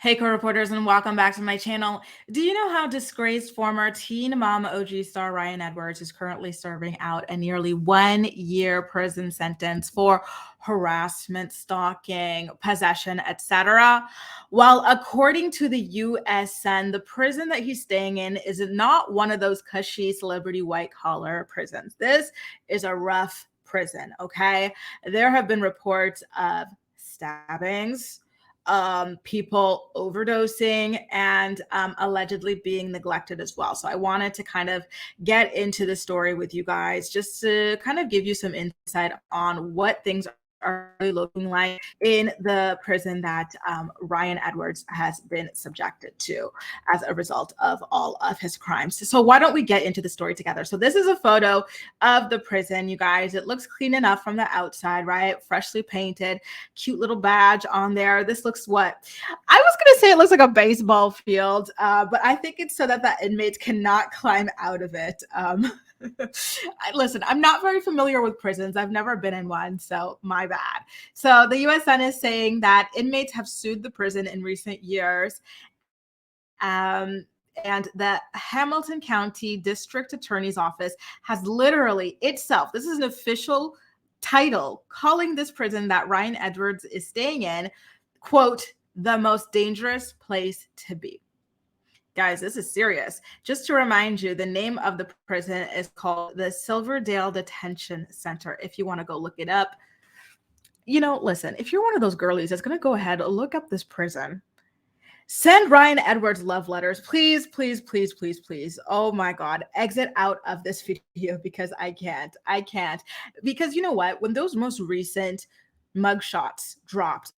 Hey, co-reporters, and welcome back to my channel. Do you know how disgraced former Teen Mom OG star Ryan Edwards is currently serving out a nearly 1-year prison sentence for harassment, stalking, possession, etc.? Well, according to the U.S. Sun, the prison that he's staying in is not one of those cushy celebrity white-collar prisons. This is a rough prison, okay? There have been reports of stabbings, people overdosing, and allegedly being neglected as well. So I wanted to kind of get into the story with you guys just to kind of give you some insight on what things are really looking like in the prison that Ryan Edwards has been subjected to as a result of all of his crimes. So why don't we get into the story together? So this is a photo of the prison, you guys. It looks clean enough from the outside, right? Freshly painted, cute little badge on there. This looks what? I was going to say it looks like a baseball field, but I think it's so that the inmates cannot climb out of it. Listen, I'm not very familiar with prisons. I've never been in one, so my bad. So the U.S. Sun is saying that inmates have sued the prison in recent years. And the Hamilton County District Attorney's Office has literally itself, this is an official title, calling this prison that Ryan Edwards is staying in, quote, the most dangerous place to be. Guys, this is serious. Just to remind you, the name of the prison is called the Silverdale Detention Center. If you want to go look it up, listen, if you're one of those girlies that's going to go ahead, look up this prison. Send Ryan Edwards love letters. Please, please, please, please, please. Oh my God. Exit out of this video because I can't. Because you know what? When those most recent mugshots dropped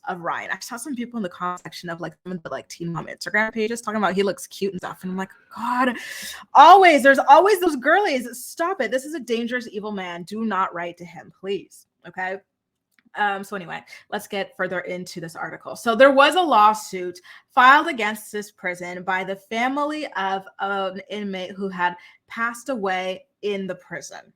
of Ryan, I saw some people in the comment section of some of the Teen Mom Instagram pages talking about he looks cute and stuff. And I'm like, God, there's always those girlies. Stop it. This is a dangerous, evil man. Do not write to him, please. Okay. So anyway, let's get further into this article. So there was a lawsuit filed against this prison by the family of an inmate who had passed away in the prison.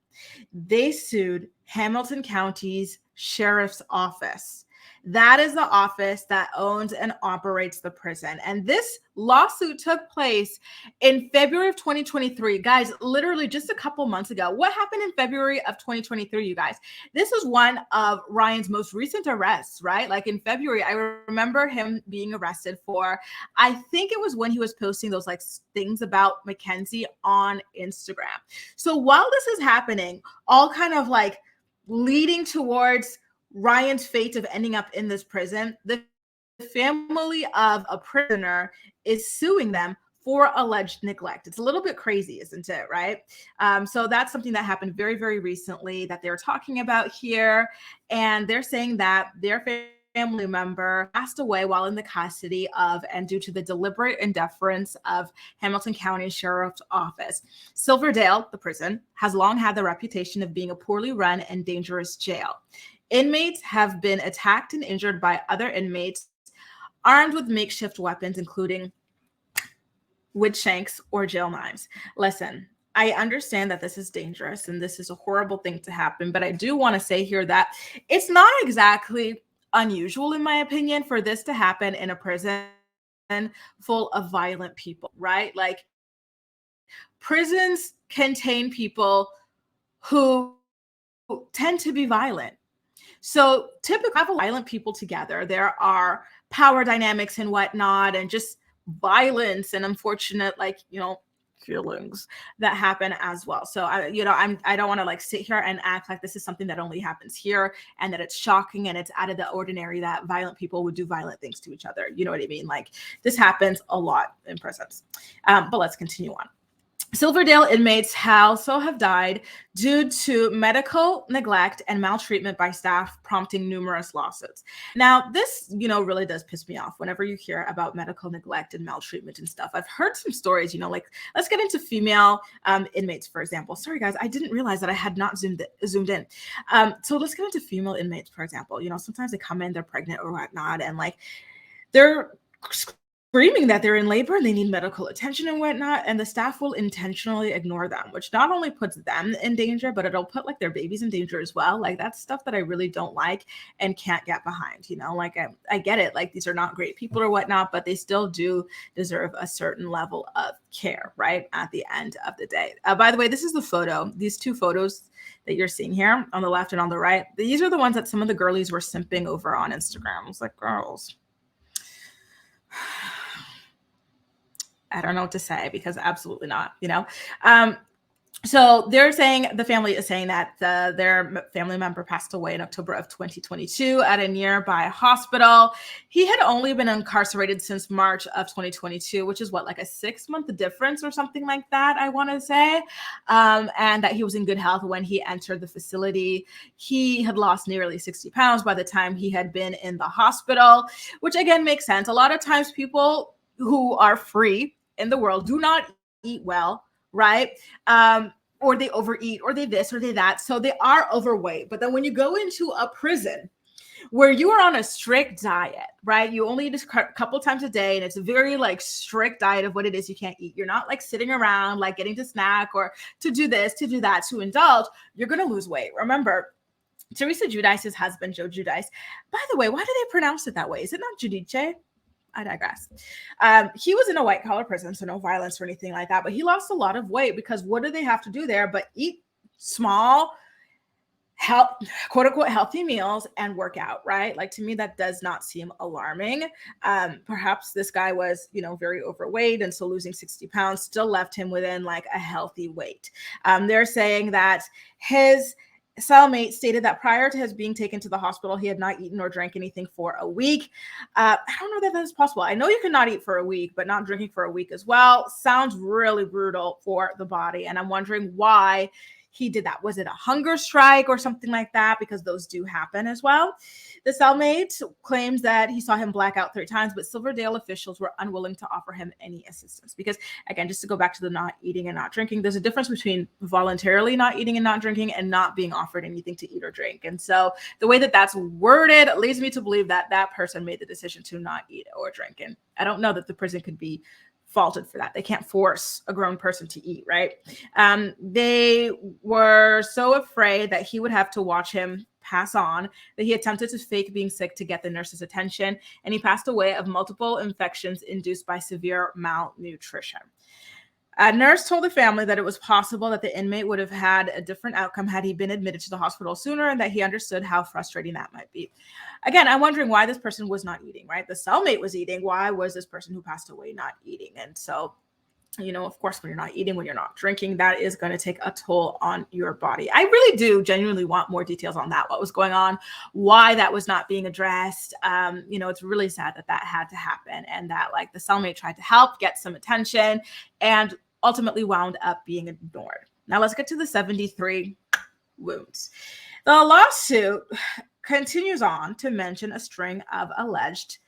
They sued Hamilton County's Sheriff's Office. That is the office that owns and operates the prison. And this lawsuit took place in February of 2023. Guys, literally just a couple months ago. What happened in February of 2023, you guys? This was one of Ryan's most recent arrests, right? Like in February, I remember him being arrested for, I think it was when he was posting those things about Mackenzie on Instagram. So while this is happening, all kind of leading towards Ryan's fate of ending up in this prison, the family of a prisoner is suing them for alleged neglect. It's a little bit crazy, isn't it? Right? So that's something that happened very, very recently that they're talking about here. And they're saying that their family member passed away while in the custody of and due to the deliberate indifference of Hamilton County Sheriff's Office. Silverdale, the prison, has long had the reputation of being a poorly run and dangerous jail. Inmates have been attacked and injured by other inmates armed with makeshift weapons, including wood shanks or jail knives. Listen, I understand that this is dangerous and this is a horrible thing to happen, but I do want to say here that it's not exactly unusual, in my opinion, for this to happen in a prison full of violent people, right? Prisons contain people who tend to be violent. So typically have violent people together. There are power dynamics and whatnot, and just violence and unfortunate, feelings that happen as well. So I don't want to sit here and act like this is something that only happens here and that it's shocking and it's out of the ordinary that violent people would do violent things to each other. You know what I mean? This happens a lot in prisons. But let's continue on. Silverdale inmates also have died due to medical neglect and maltreatment by staff, prompting numerous lawsuits. Now, this, really does piss me off whenever you hear about medical neglect and maltreatment and stuff. I've heard some stories, let's get into female inmates, for example. Sorry, guys, I didn't realize that I had not zoomed in. So let's get into female inmates, for example. Sometimes they come in, they're pregnant or whatnot, and they're screaming that they're in labor and they need medical attention and whatnot, and the staff will intentionally ignore them, which not only puts them in danger, but it'll put like their babies in danger as well. Like that's stuff that I really don't like and can't get behind. Like I get it, like these are not great people or whatnot, but they still do deserve a certain level of care, right? At the end of the day. By the way, this is the photo. These two photos that you're seeing here on the left and on the right, these are the ones that some of the girlies were simping over on Instagram. I was like, girls, I don't know what to say because absolutely not, So they're saying, the family is saying that their family member passed away in October of 2022 at a nearby hospital. He had only been incarcerated since March of 2022, which is what, like a 6-month difference or something like that, I want to say. And that he was in good health when he entered the facility. He had lost nearly 60 pounds by the time he had been in the hospital, which again makes sense. A lot of times people who are free in the world do not eat well, right? Or they overeat, or they this, or they that. So they are overweight. But then when you go into a prison where you are on a strict diet, right? You only eat a couple times a day, and it's a very like strict diet of what it is you can't eat. You're not like sitting around like getting to snack or to do this, to do that, to indulge. You're going to lose weight. Remember, Teresa Giudice's husband, Joe Giudice. By the way, why do they pronounce it that way? Is it not Giudice? I digress. He was in a white collar prison, so no violence or anything like that, but he lost a lot of weight because what do they have to do there but eat small, quote unquote, healthy meals and work out, right? Like to me, that does not seem alarming. Perhaps this guy was, very overweight, and so losing 60 pounds still left him within like a healthy weight. They're saying that his cellmate stated that prior to his being taken to the hospital, he had not eaten or drank anything for a week. I don't know that that's possible. I know you cannot eat for a week, but not drinking for a week as well sounds really brutal for the body. And I'm wondering why he did that. Was it a hunger strike or something like that? Because those do happen as well. The cellmate claims that he saw him black out 3 times, but Silverdale officials were unwilling to offer him any assistance. Because again, just to go back to the not eating and not drinking, there's a difference between voluntarily not eating and not drinking and not being offered anything to eat or drink. And so the way that that's worded leads me to believe that that person made the decision to not eat or drink. And I don't know that the prison could be faulted for that. They can't force a grown person to eat, right? They were so afraid that he would have to watch him pass on that he attempted to fake being sick to get the nurse's attention, and he passed away of multiple infections induced by severe malnutrition. A nurse told the family that it was possible that the inmate would have had a different outcome had he been admitted to the hospital sooner, and that he understood how frustrating that might be. Again, I'm wondering why this person was not eating, right? The cellmate was eating. Why was this person who passed away not eating? And so, of course, when you're not eating, when you're not drinking, that is going to take a toll on your body. I really do genuinely want more details on that, what was going on, why that was not being addressed. It's really sad that that had to happen, and that like the cellmate tried to help get some attention and ultimately wound up being ignored. Now let's get to the 73 wounds. The lawsuit continues on to mention a string of alleged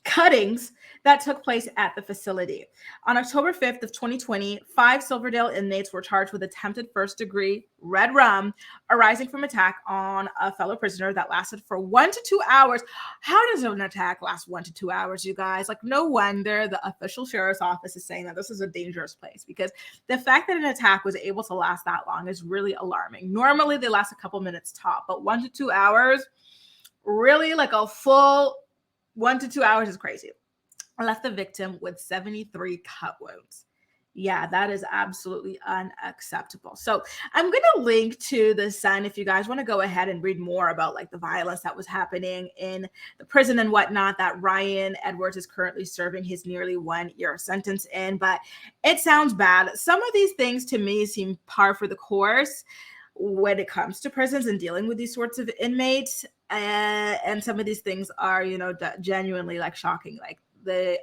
cuttings that took place at the facility. On October 5th of 2020, 5 Silverdale inmates were charged with attempted first-degree red rum arising from attack on a fellow prisoner that lasted for 1 to 2 hours. How does an attack last 1 to 2 hours, you guys? Like, no wonder the official sheriff's office is saying that this is a dangerous place, because the fact that an attack was able to last that long is really alarming. Normally, they last a couple minutes top, but 1 to 2 hours, really like a full 1 to 2 hours is crazy. I left the victim with 73 cut wounds. Yeah, that is absolutely unacceptable. So I'm going to link to the Sun if you guys want to go ahead and read more about like the violence that was happening in the prison and whatnot that Ryan Edwards is currently serving his nearly 1-year sentence in. But it sounds bad. Some of these things to me seem par for the course when it comes to prisons and dealing with these sorts of inmates. And some of these things are, genuinely like shocking, like the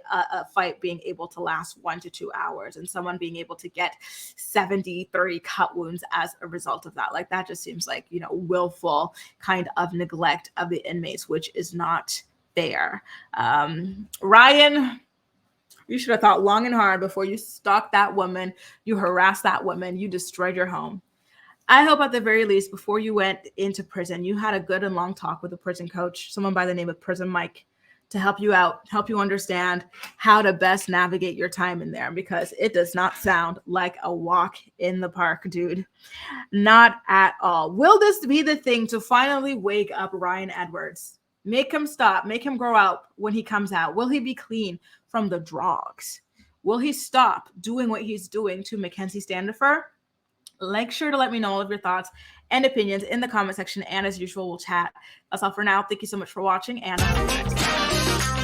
fight being able to last 1 to 2 hours and someone being able to get 73 cut wounds as a result of that. Like that just seems like, willful kind of neglect of the inmates, which is not fair. Ryan, you should have thought long and hard before you stalked that woman, you harassed that woman, you destroyed your home. I hope at the very least, before you went into prison, you had a good and long talk with a prison coach, someone by the name of Prison Mike, to help you out, help you understand how to best navigate your time in there, because it does not sound like a walk in the park, dude. Not at all. Will this be the thing to finally wake up Ryan Edwards? Make him stop, make him grow up when he comes out. Will he be clean from the drugs? Will he stop doing what he's doing to Mackenzie Standifer? Make sure to let me know all of your thoughts and opinions in the comment section. And as usual, we'll chat. That's all for now. Thank you so much for watching, and I'll see you next time.